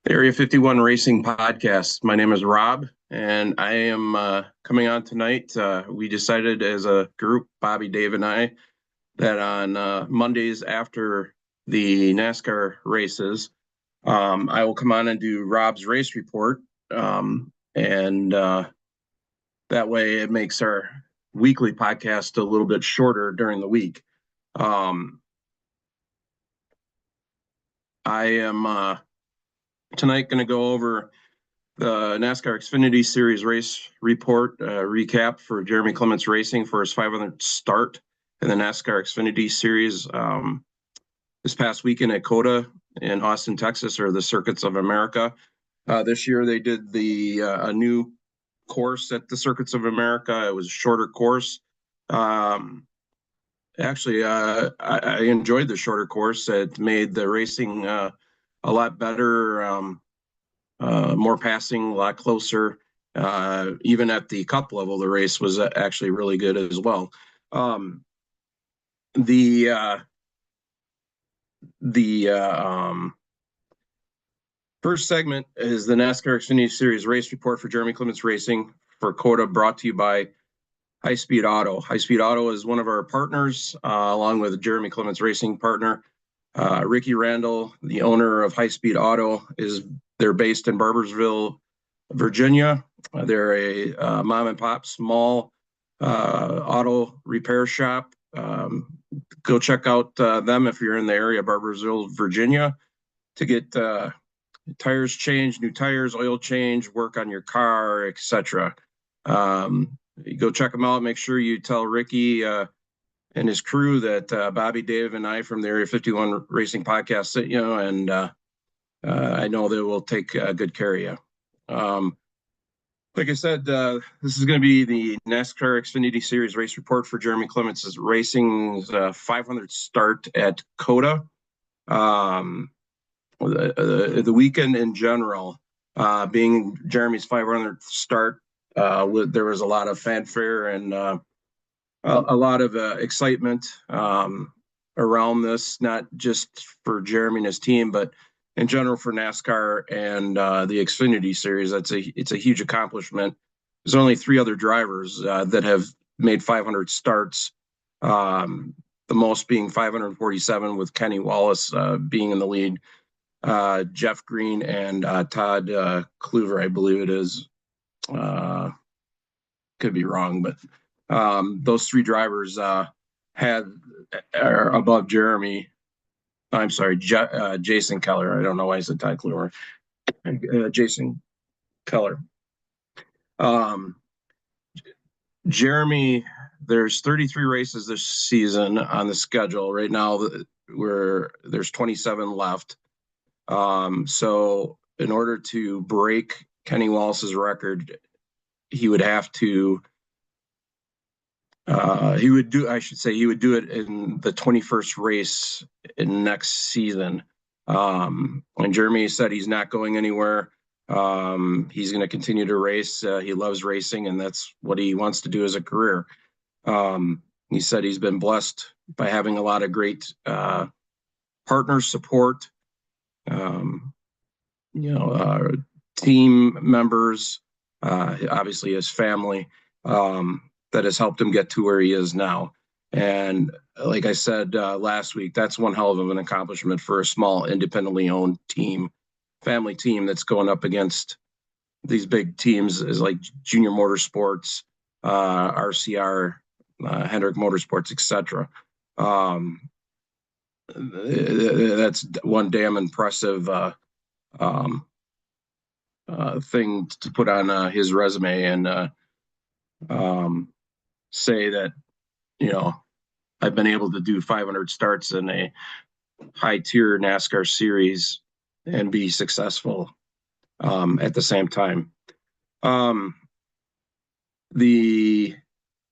Area 51 Racing Podcast. My name is Rob, and I am coming on tonight. We decided as a group, Bobby, Dave, and I, that on Mondays after the NASCAR races, I will come on and do Rob's race report. And that way it makes our weekly podcast a little bit shorter during the week. I am tonight going to go over the NASCAR Xfinity Series race report recap for Jeremy Clements Racing for his 500th start in the NASCAR Xfinity Series this past weekend at COTA in Austin, Texas, or the Circuits of America. This year they did a new course at the Circuits of America. It was a shorter course. Actually, I enjoyed the shorter course. It made the racing a lot better. More passing, a lot closer. Even at the cup level, the race was actually really good as well. The first segment is the NASCAR Xfinity Series race report for Jeremy Clements Racing for COTA, brought to you by High Speed Auto. High Speed Auto is one of our partners, along with Jeremy Clements Racing partner. Ricky Randall, the owner of High Speed Auto, they're based in Barboursville, Virginia. They're a mom and pop small auto repair shop. Go check out them if you're in the area of Barboursville, Virginia, to get tires changed, new tires, oil change, work on your car, etc. You go check them out. Make sure you tell Ricky and his crew that Bobby, Dave, and I from the Area 51 Racing Podcast sent you, and I know they will take good care of you. Like I said, this is going to be the NASCAR Xfinity Series race report for Jeremy Clements' Racing's 500th start at COTA. The weekend in general, being Jeremy's 500th start, there was a lot of fanfare and a lot of excitement around this, not just for Jeremy and his team, but in general for NASCAR and the Xfinity Series. It's a huge accomplishment. There's only 3 other drivers that have made 500 starts, the most being 547, with Kenny Wallace being in the lead. Jeff Green and Todd Kluver, I believe it is. Could be wrong, but those 3 drivers are above Jeremy. I'm sorry, Jason Keller. I don't know why I said Todd Kluver. Jason Keller. Jeremy, there's 33 races this season on the schedule. Right now, there's 27 left. So in order to break Kenny Wallace's record, he would have to he would do it in the 21st race in next season. And Jeremy said he's not going anywhere. He's going to continue to race. He loves racing, and that's what he wants to do as a career. He said he's been blessed by having a lot of great partner support, team members, obviously his family, that has helped him get to where he is now. And like I said last week, that's one hell of an accomplishment for a small, independently owned team, family team that's going up against these big teams is like Junior Motorsports, RCR, Hendrick Motorsports, etc. That's one damn impressive thing to put on his resume, and say that, I've been able to do 500 starts in a high tier NASCAR series and be successful at the same time. The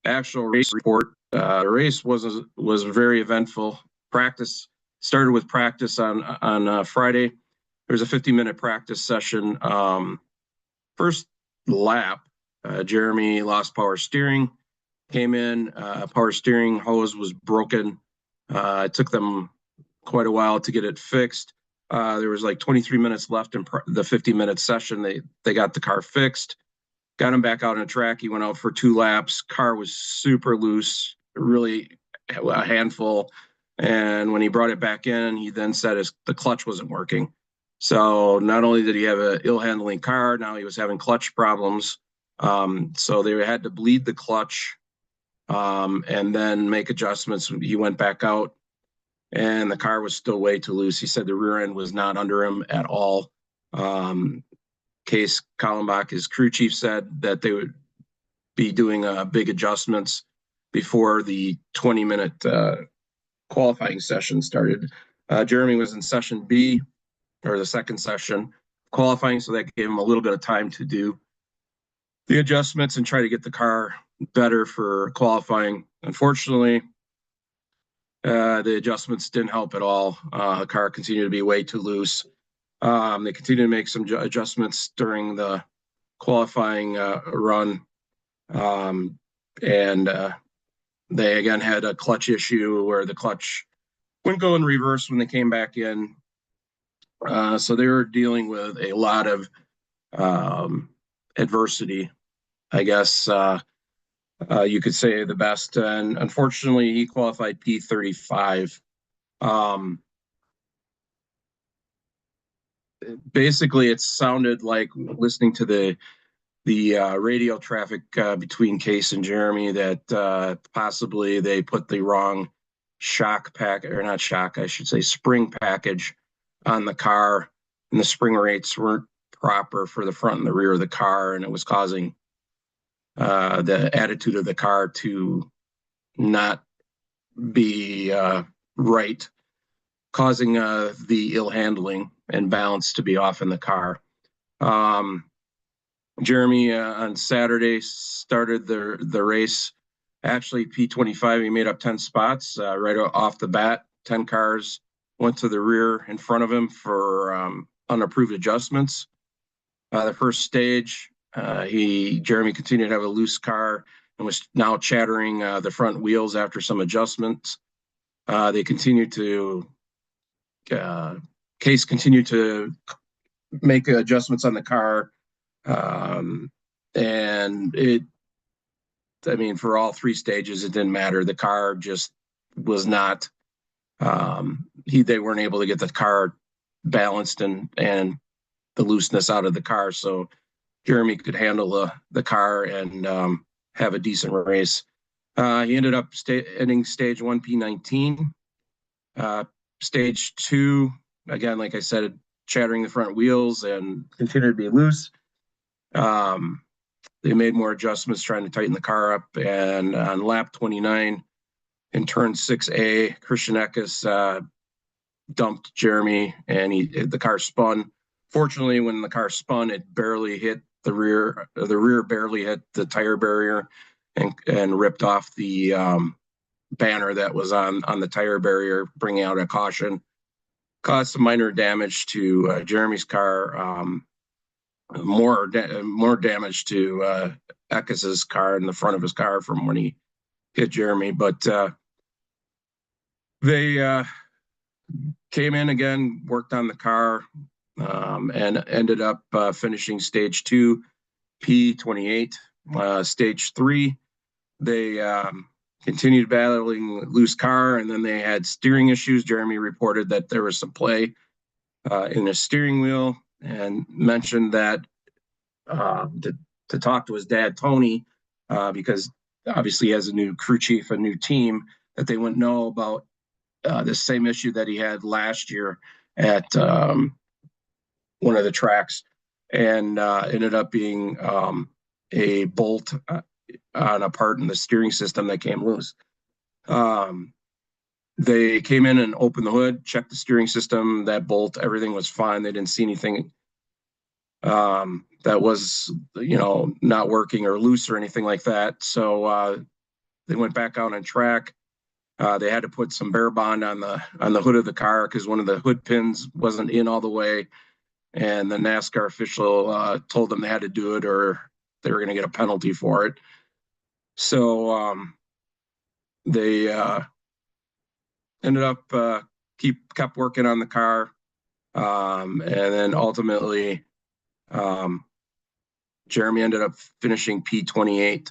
actual race report, the race was very eventful. Practice started with practice on Friday. There was a 50-minute practice session. First lap, Jeremy lost power steering, came in, power steering hose was broken. It took them quite a while to get it fixed. There was like 23 minutes left in the 50-minute session. They got the car fixed, got him back out on the track. He went out for 2 laps. Car was super loose, really a handful. And when he brought it back in, he then said the clutch wasn't working. So not only did he have an ill-handling car, now he was having clutch problems. So they had to bleed the clutch and then make adjustments. He went back out, and the car was still way too loose. He said the rear end was not under him at all. Case Kallenbach, his crew chief, said that they would be doing big adjustments before the 20-minute qualifying session started. Jeremy was in session B, or the second session qualifying, so that gave him a little bit of time to do the adjustments and try to get the car better for qualifying. Unfortunately, the adjustments didn't help at all. The car continued to be way too loose. They continued to make some adjustments during the qualifying run. And they again had a clutch issue where the clutch wouldn't go in reverse when they came back in. So they were dealing with a lot of adversity, I guess you could say the best. And unfortunately, he qualified P35. Basically, it sounded like, listening to the radio traffic between Case and Jeremy, that possibly they put the wrong shock pack, or not shock, I should say spring package on the car, and the spring rates weren't proper for the front and the rear of the car, and it was causing the attitude of the car to not be right, causing the ill handling and balance to be off in the car. Jeremy on Saturday started the race. Actually, P25, he made up 10 spots right off the bat. 10 cars went to the rear in front of him for unapproved adjustments. The first stage, Jeremy continued to have a loose car and was now chattering the front wheels after some adjustments. They continued to, Case continued to make adjustments on the car. And for all 3 stages, it didn't matter. The car just was not, they weren't able to get the car balanced and the looseness out of the car. So Jeremy could handle the car and have a decent race. He ended up ending stage 1 P19. Stage 2, again, like I said, chattering the front wheels and continued to be loose. They made more adjustments trying to tighten the car up, and on lap 29 in turn 6A, Christian Eckes dumped Jeremy, and the car spun. Fortunately, when the car spun, it barely hit the rear. The rear barely hit the tire barrier and ripped off the banner that was on the tire barrier, bringing out a caution. Caused some minor damage to Jeremy's car. More damage to Eckes's car in the front of his car from when he hit Jeremy. But they came in again, worked on the car, and ended up finishing stage 2, P28. Stage 3, they continued battling loose car, and then they had steering issues. Jeremy reported that there was some play in his steering wheel, and mentioned that to talk to his dad, Tony, because obviously he has a new crew chief, a new team, that they wouldn't know about the same issue that he had last year at one of the tracks, and ended up being a bolt on a part in the steering system that came loose. They came in and opened the hood, checked the steering system, that bolt, everything was fine. They didn't see anything that was, not working or loose or anything like that. So they went back out on track. They had to put some bear bond on the hood of the car because one of the hood pins wasn't in all the way, and the NASCAR official told them they had to do it or they were going to get a penalty for it. So they ended up kept working on the car. And then ultimately, Jeremy ended up finishing P28.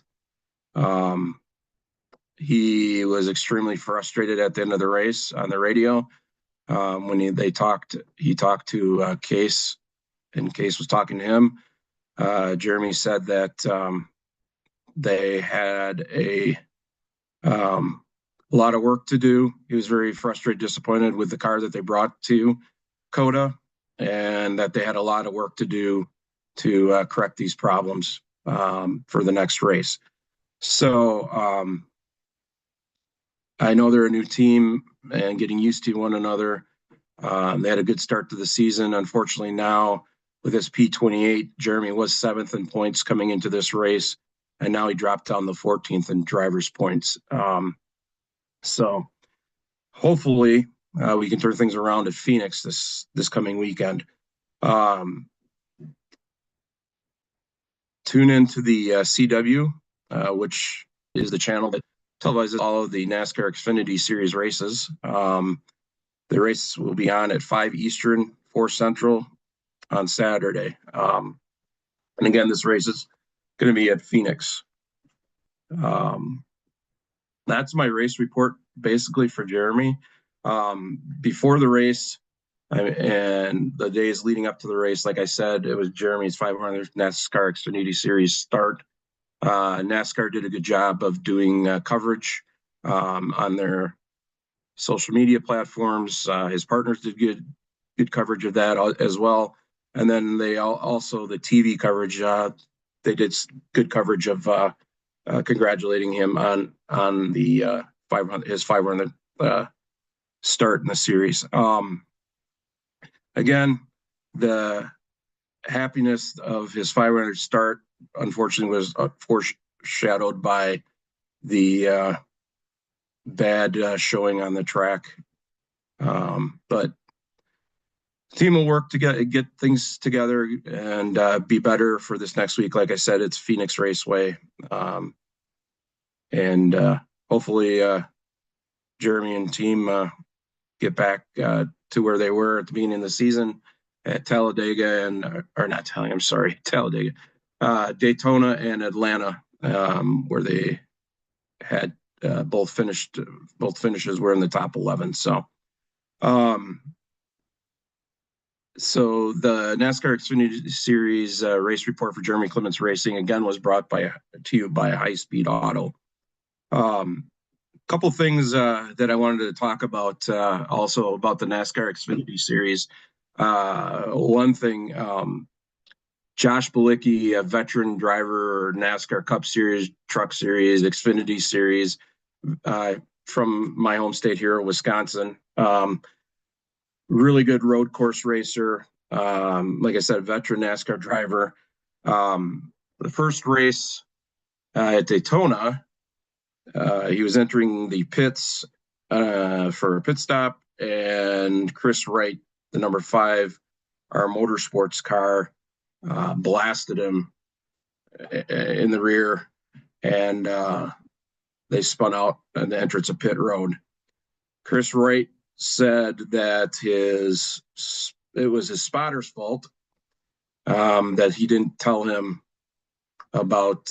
He was extremely frustrated at the end of the race on the radio. When he talked to Case, and Case was talking to him. Jeremy said that they had a lot of work to do. He was very frustrated, disappointed with the car that they brought to COTA, and that they had a lot of work to do to correct these problems for the next race. So I know they're a new team and getting used to one another. They had a good start to the season. Unfortunately, now with this P28, Jeremy was 7th in points coming into this race, and now he dropped down to 14th in drivers' points. So hopefully we can turn things around at Phoenix this coming weekend. Tune into the CW, which is the channel that televises all of the NASCAR Xfinity Series races. The race will be on at 5 Eastern, 4 Central on Saturday. And again, this race is going to be at Phoenix. That's my race report basically for Jeremy. Before the race and the days leading up to the race, like I said, it was Jeremy's 500th NASCAR Xfinity Series start. NASCAR did a good job of doing coverage on their social media platforms. His partners did good coverage of that as well. And then they also, the TV coverage, they did good coverage of congratulating him on the 500, his 500 start in the series. Again, the happiness of his 500 start, unfortunately, was foreshadowed by the bad showing on the track. But the team will work to get things together and be better for this next week. Like I said, it's Phoenix Raceway. And hopefully Jeremy and team get back to where they were at the beginning of the season at Talladega Talladega, Daytona and Atlanta, where they had both finishes were in the top 11. So the NASCAR Xfinity Series race report for Jeremy Clements Racing again was brought to you by High Speed Auto. Couple things that I wanted to talk about also about the NASCAR Xfinity Series. One thing, Josh Bilicki, a veteran driver, NASCAR Cup Series, Truck Series, Xfinity Series, from my home state here, Wisconsin. Really good road course racer. Like I said, veteran NASCAR driver. The first race at Daytona, he was entering the pits for a pit stop, and Chris Wright, the number 5, our motorsports car, blasted him in the rear, and they spun out at the entrance of pit road. Chris Wright said that it was his spotter's fault, that he didn't tell him about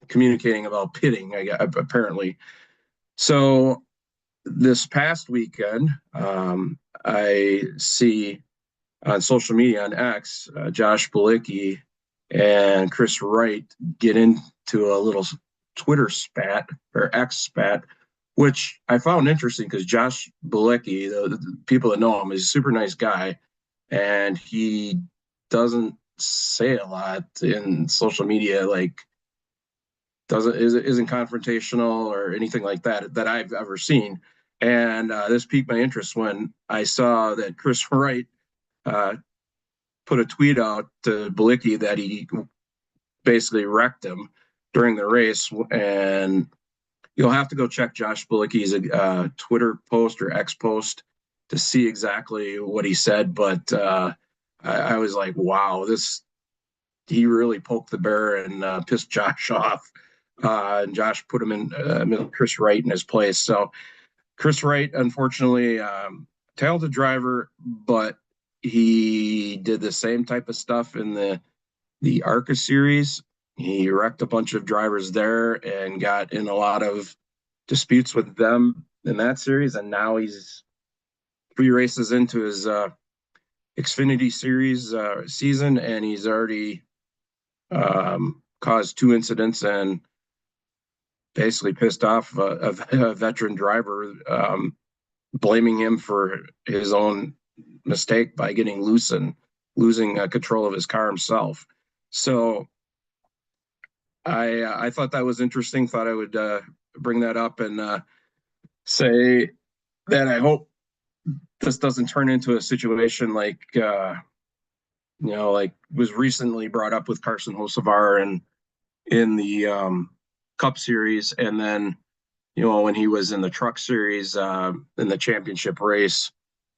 communicating about pitting, apparently. So this past weekend, I see on social media on X, Josh Bilicki and Chris Wright get into a little Twitter spat or X spat, which I found interesting because Josh Bilicki, the people that know him, is a super nice guy, and he doesn't say a lot in social media, like isn't confrontational or anything like that I've ever seen. And this piqued my interest when I saw that Chris Wright put a tweet out to Bilicki that he basically wrecked him during the race. And you'll have to go check Josh Bilicki's Twitter post or X post to see exactly what he said. But I was like, wow, he really poked the bear and pissed Josh off. And Josh put him in Chris Wright in his place. So Chris Wright, unfortunately, talented driver, but he did the same type of stuff in the ARCA series. He wrecked a bunch of drivers there and got in a lot of disputes with them in that series. And now he's 3 races into his Xfinity series season, and he's already caused 2 incidents and basically pissed off a veteran driver, blaming him for his own mistake by getting loose and losing control of his car himself. So I thought that was interesting. Thought I would bring that up and say that I hope this doesn't turn into a situation like like was recently brought up with Carson Hocevar and in the Cup Series, and then when he was in the Truck Series in the championship race,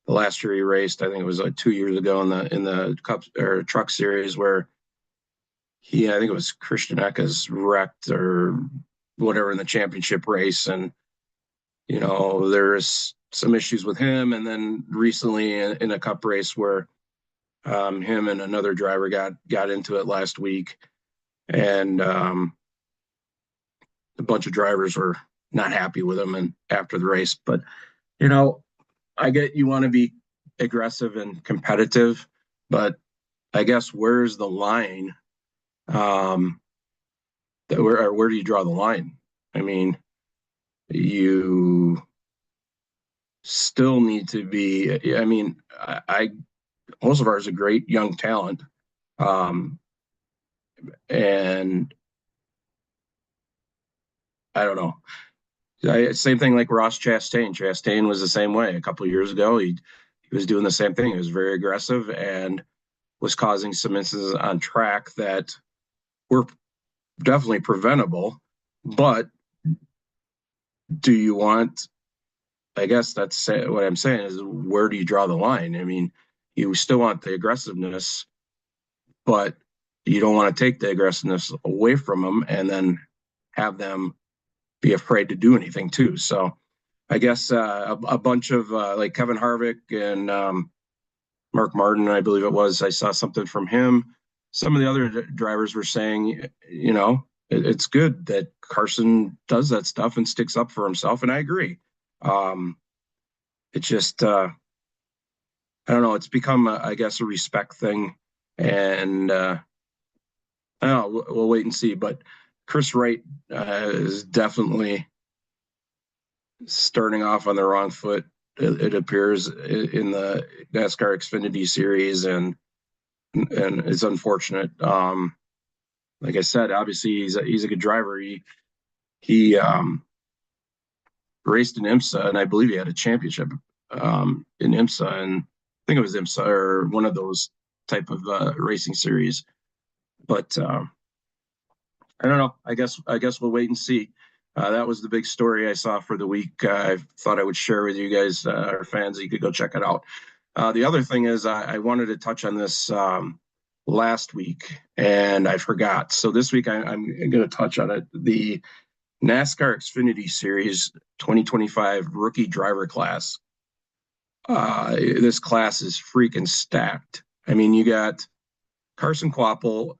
the last year he raced, I think it was like 2 years ago in the Cup or Truck Series, where I think it was Christian Eckes wrecked or whatever in the championship race, and there's some issues with him, and then recently in a Cup race where him and another driver got into it last week, and a bunch of drivers were not happy with him and after the race. But I get you want to be aggressive and competitive, but I guess where's the line? Where do you draw the line? I mean, you still need to be. I mean, Hocevar is a great young talent, and I don't know. Same thing like Ross Chastain. Chastain was the same way a couple of years ago. He was doing the same thing. He was very aggressive and was causing some incidents on track that were definitely preventable. But do you want? I guess that's what I'm saying is, where do you draw the line? I mean, you still want the aggressiveness, but you don't want to take the aggressiveness away from them and then have them be afraid to do anything too. So I guess a bunch of like Kevin Harvick and Mark Martin, I believe it was, I saw something from him. Some of the other drivers were saying, it's good that Carson does that stuff and sticks up for himself. And I agree. It's just, I don't know. It's become, I guess, a respect thing. And I don't know, we'll wait and see. But Chris Wright is definitely starting off on the wrong foot. It appears in the NASCAR Xfinity series, and it's unfortunate. Like I said, obviously he's a good driver. He raced in IMSA, and I believe he had a championship in IMSA, and I think it was IMSA or one of those type of racing series. But I don't know. I guess we'll wait and see. That was the big story I saw for the week. I thought I would share with you guys, our fans. You could go check it out. The other thing is I wanted to touch on this last week, and I forgot. So this week I'm going to touch on it. The NASCAR Xfinity Series 2025 rookie driver class. This class is freaking stacked. I mean, you got Carson Kvapil,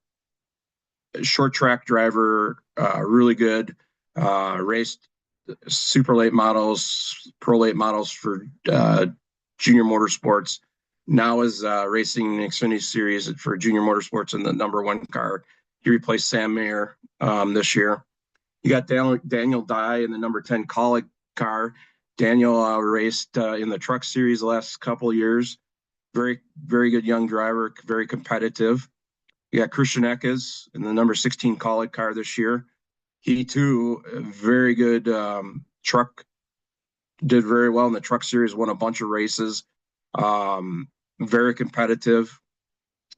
short track driver, really good. Raced super late models, pro late models for Junior Motorsports. Now is racing the Xfinity Series for Junior Motorsports in the #1 car. He replaced Sam Mayer this year. You got Daniel Dye in the #10 Kaulig car. Daniel raced in the Truck Series the last couple of years. Very, very good young driver, very competitive. You got Christian Eckes in the #16 Kaulig car this year. He too, very good truck, did very well in the Truck Series, won a bunch of races. Very competitive.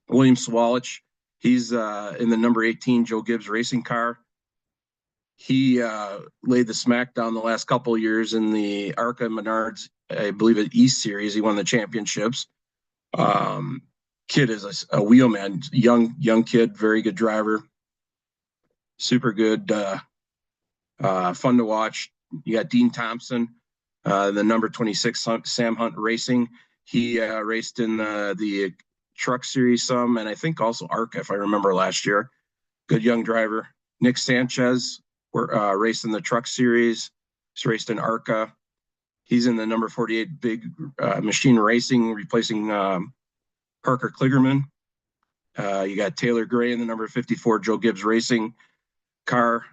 William Sawalich, he's in the #18 Joe Gibbs racing car. He laid the smackdown the last couple of years in the ARCA Menards, I believe, at East Series. He won the championships. Kid is a wheelman, young kid, very good driver, super good, fun to watch. You got Dean Thompson, the #26 Sam Hunt Racing. He raced in the Truck Series some, and I think also ARCA, if I remember last year. Good young driver. Nick Sanchez raced in the Truck Series. He's raced in ARCA. He's in the number 48 Big Machine Racing, replacing Parker Kligerman. You got Taylor Gray in the number 54 Joe Gibbs Racing car.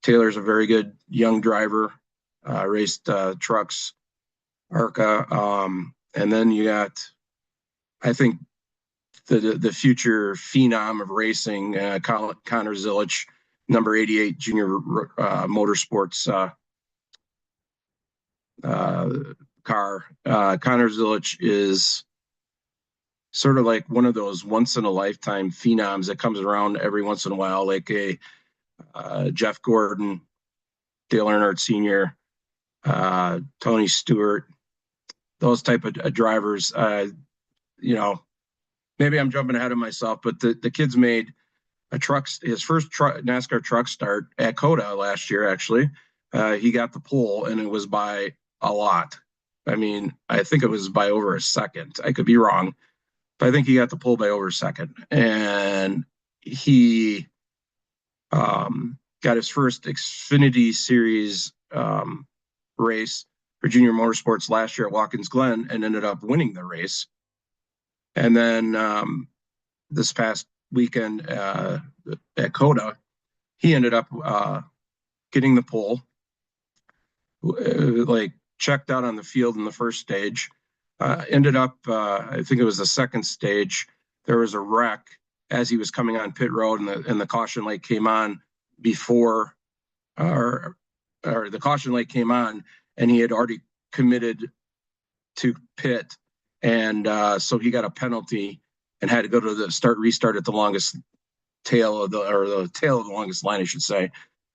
Taylor's a very good young driver. Raced trucks, ARCA. And then you got, I think, the future phenom of racing, Connor Zilisch, number 88 Junior Motorsports car. Connor Zilisch is sort of like one of those once in a lifetime phenoms that comes around every once in a while, like a Jeff Gordon, Dale Earnhardt Sr., Tony Stewart, those type of drivers. Maybe I'm jumping ahead of myself, but the kid's made his first NASCAR truck start at COTA last year, actually. He got the pole, and it was by a lot. I mean, I think it was by over a second. I could be wrong, but I think he got the pole by over a second. And he got his first Xfinity Series race for Junior Motorsports last year at Watkins Glen and ended up winning the race. And then this past weekend at COTA, he ended up getting the pole, checked out on the field in the first stage. Ended up, I think it was the second stage, there was a wreck as he was coming on pit road, and the caution light came on before, or the caution light came on, and he had already committed to pit. And so he got a penalty and had to go to the restart at the longest tail of the tail of the longest line, I should say.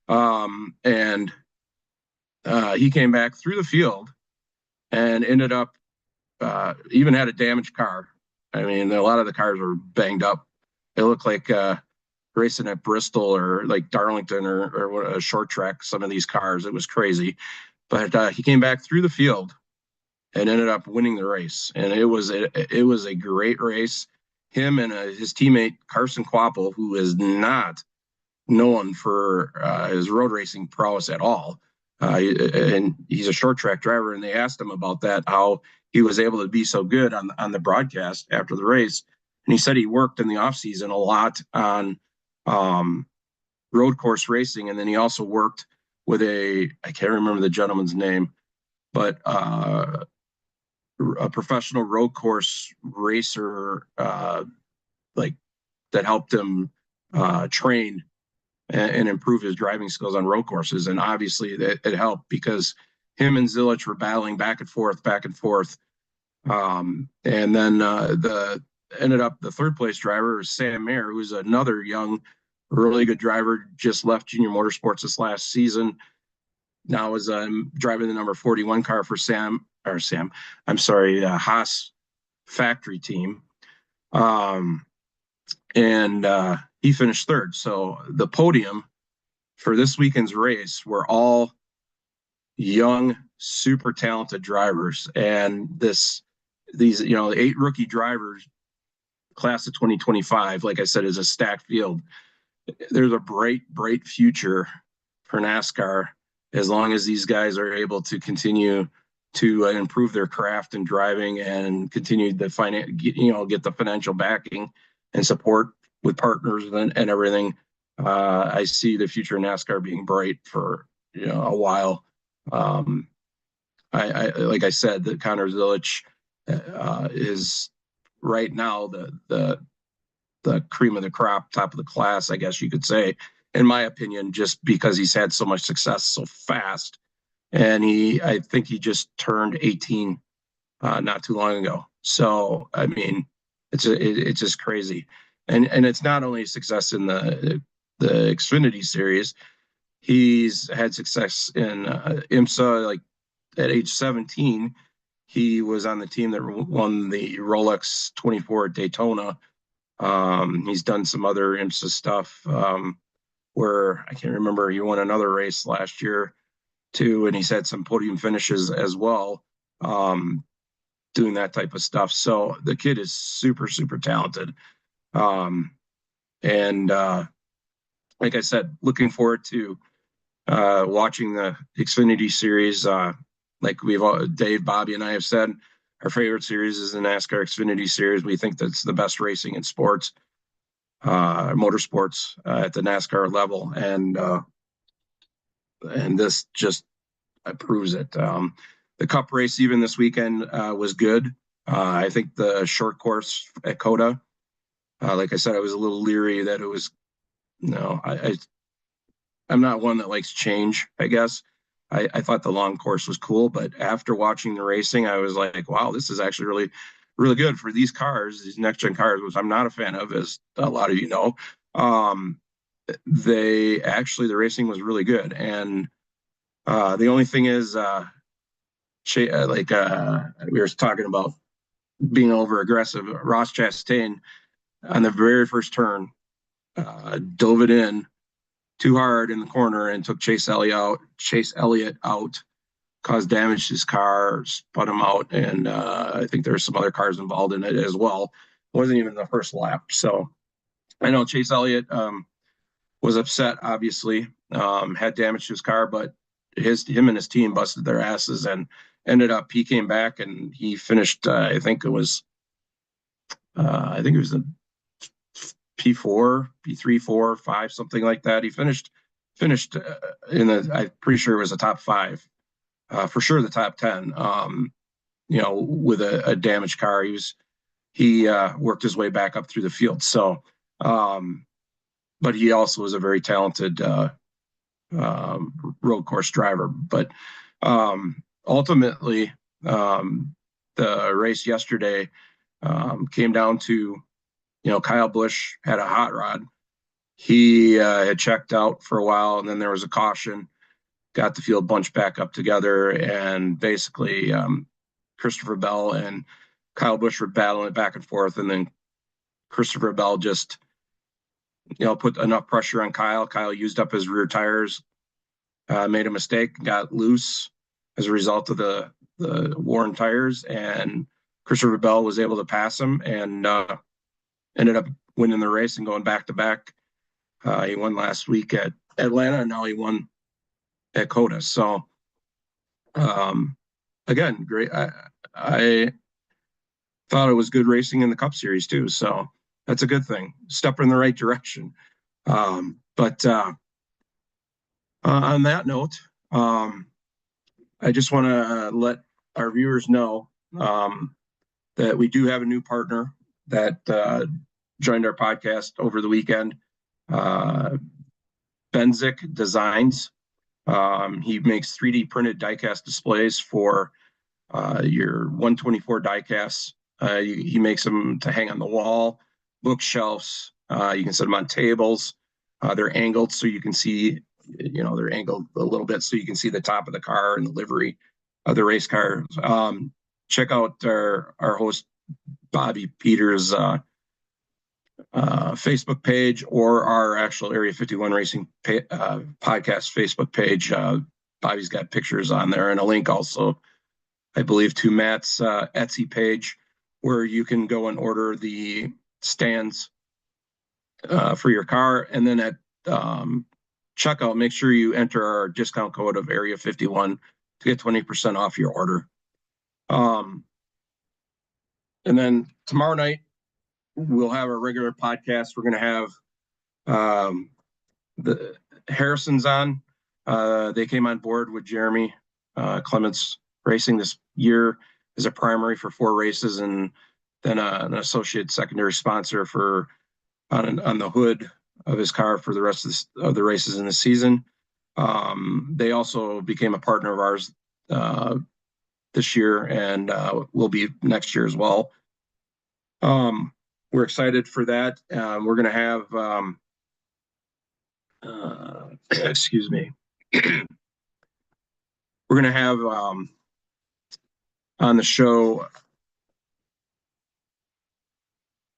And he came back through the field and ended up even had a damaged car. I mean, a lot of the cars were banged up. It looked like racing at Bristol or like Darlington or a short track, some of these cars. It was crazy. But he came back through the field and ended up winning the race. And it was a great race. Him and his teammate Carson Kvapil, who is not known for his road racing prowess at all, and he's a short track driver. And they asked him about that, how he was able to be so good on the broadcast after the race. And he said he worked in the off season a lot on road course racing, and then he also worked with I can't remember the gentleman's name, but a professional road course racer, that helped him train and improve his driving skills on road courses. And obviously it helped because him and Zilisch were battling back and forth. And then ended up the third place driver was Sam Mayer, who's another young, really good driver, just left Junior Motorsports this last season. Now is driving the number 41 car for Haas factory team. And he finished third. So the podium for this weekend's race were all young, super talented drivers. And these 8 rookie drivers, class of 2025, like I said, is a stacked field. There's a bright future for NASCAR as long as these guys are able to continue to improve their craft and driving and continue the get the financial backing and support with partners and everything. I see the future of NASCAR being bright for a while. Like I said, that Connor Zilisch is right now the cream of the crop, top of the class, I guess you could say, in my opinion, just because he's had so much success so fast. And I think he just turned 18 not too long ago. So, I mean, it's just crazy. And it's not only success in the Xfinity Series. He's had success in IMSA. Like at age 17, he was on the team that won the Rolex 24 at Daytona. He's done some other IMSA stuff where I can't remember. He won another race last year too, and he's had some podium finishes as well. doing that type of stuff. So the kid is super, super talented. And like I said, looking forward to watching the Xfinity series. Like we've all, Dave, Bobby, and I have said, our favorite series is the NASCAR Xfinity series. We think that's the best racing in sports, motorsports at the NASCAR level, and this just proves it. The Cup race even this weekend was good. I think the short course at COTA, like I said, I was a little leery that it was. No, I'm not one that likes change, I guess. I thought the long course was cool, but after watching the racing, I was like, wow, this is actually really, really good for these cars, these next gen cars, which I'm not a fan of, as a lot of you know. The racing was really good. And the only thing is, we were talking about being over aggressive. Ross Chastain on the very first turn dove it in too hard in the corner and took Chase Elliott out, caused damage to his car, spun him out, and I think there were some other cars involved in it as well. It wasn't even the first lap. So I know Chase Elliott was upset, obviously, had damage to his car, but him and his team busted their asses and ended up, he came back and he finished, I think it was the P4, P3, 4, 5, something like that. He finished in the, I'm pretty sure it was a top 5, for sure the top 10. With a damaged car, he worked his way back up through the field. So, but he also was a very talented road course driver. But ultimately, the race yesterday came down to, Kyle Busch had a hot rod. He had checked out for a while, and then there was a caution, got the field bunched back up together, and basically Christopher Bell and Kyle Busch were battling it back and forth, and then Christopher Bell just, put enough pressure on Kyle. Kyle used up his rear tires, made a mistake, got loose as a result of the worn tires, and Christopher Bell was able to pass him and ended up winning the race and going back to back. He won last week at Atlanta, and now he won at COTA. So, again, great. I thought it was good racing in the Cup Series too. So that's a good thing. Step in the right direction. But on that note, I just want to let our viewers know that we do have a new partner that joined our podcast over the weekend. Benzik Designs. He makes 3D printed diecast displays for your 124 diecasts. He makes them to hang on the wall, bookshelves. You can set them on tables. They're angled so you can see, they're angled a little bit so you can see the top of the car and the livery of the race car. Check out our host Bobby Peters' Facebook page, or our actual Area 51 Racing podcast Facebook page. Bobby's got pictures on there and a link also, I believe, to Matt's Etsy page, where you can go and order the stands for your car. And then at checkout, make sure you enter our discount code of Area 51 to get 20% off your order. And then tomorrow night, we'll have our regular podcast. We're going to have the Harrisons on. They came on board with Jeremy Clements Racing this year as a primary for 4 races, and then an associate secondary sponsor for on the hood of his car for the rest of the races in the season. They also became a partner of ours this year, and will be next year as well. We're excited for that. We're going to have, excuse me, we're going to have on the show,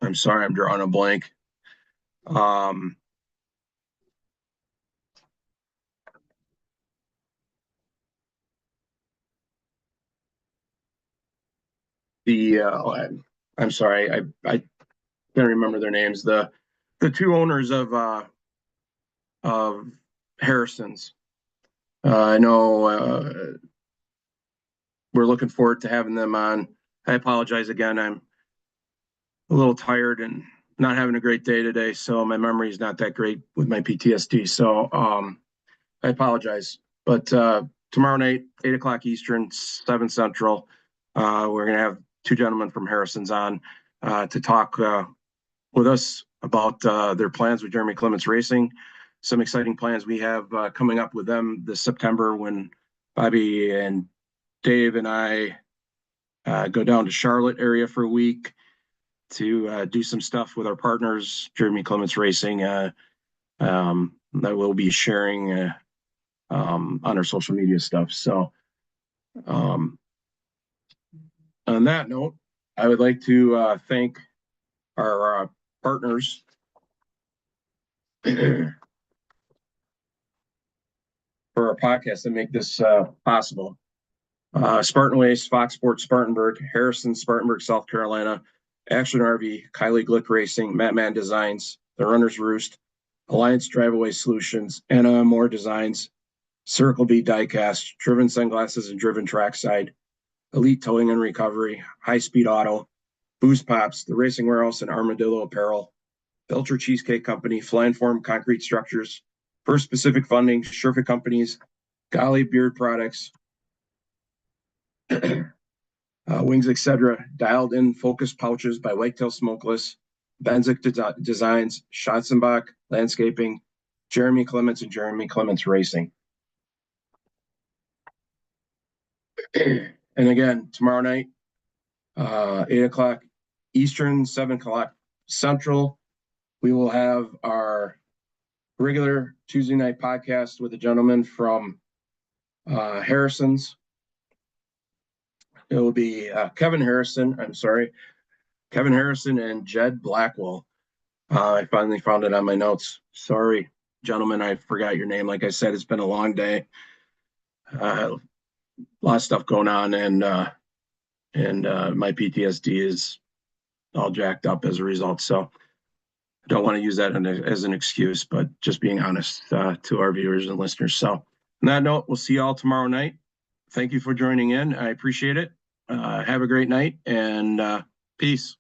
I'm sorry, I'm drawing a blank. I'm sorry, I can't remember their names. The two owners of Harrison's. I know we're looking forward to having them on. I apologize again. I'm a little tired and not having a great day today, so my memory is not that great with my PTSD. So I apologize. But tomorrow night, 8 o'clock Eastern, 7 Central, we're going to have two gentlemen from Harrison's on to talk with us about their plans with Jeremy Clements Racing. Some exciting plans we have coming up with them this September when Bobby and Dave and I go down to Charlotte area for a week to do some stuff with our partners, Jeremy Clements Racing, that we'll be sharing on our social media stuff. So on that note, I would like to thank our partners for our podcast that make this possible. Spartan Waste, Fox Sports Spartanburg, Harrison, Spartanburg, South Carolina, Action RV, Kylie Glick Racing, Mattman Designs, The Runner's Roost, Alliance Driveway Solutions, Anna Moore Designs, Circle B Diecast, Driven Sunglasses and Driven Trackside, Elite Towing and Recovery, High Speed Auto, Boost Pops, The Racing Warehouse and Armadillo Apparel, Belcher Cheesecake Company, Flying Form Concrete Structures, First Pacific Funding, Sherfitt Companies, Golly Beard Products, Wings, etc. Dialed in Focus Pouches by Whitetail Smokeless, Benzik Designs, Schatzenbach Landscaping, Jeremy Clements and Jeremy Clements Racing. And again, tomorrow night, 8 o'clock Eastern, 7 o'clock Central, we will have our regular Tuesday night podcast with a gentleman from Harrison's. It will be Kevin Harrison and Jed Blackwell. I finally found it on my notes. Sorry, gentlemen, I forgot your name. Like I said, it's been a long day. A lot of stuff going on, and my PTSD is all jacked up as a result. So I don't want to use that as an excuse, but just being honest to our viewers and listeners. So on that note, we'll see you all tomorrow night. Thank you for joining in. I appreciate it. Have a great night and peace.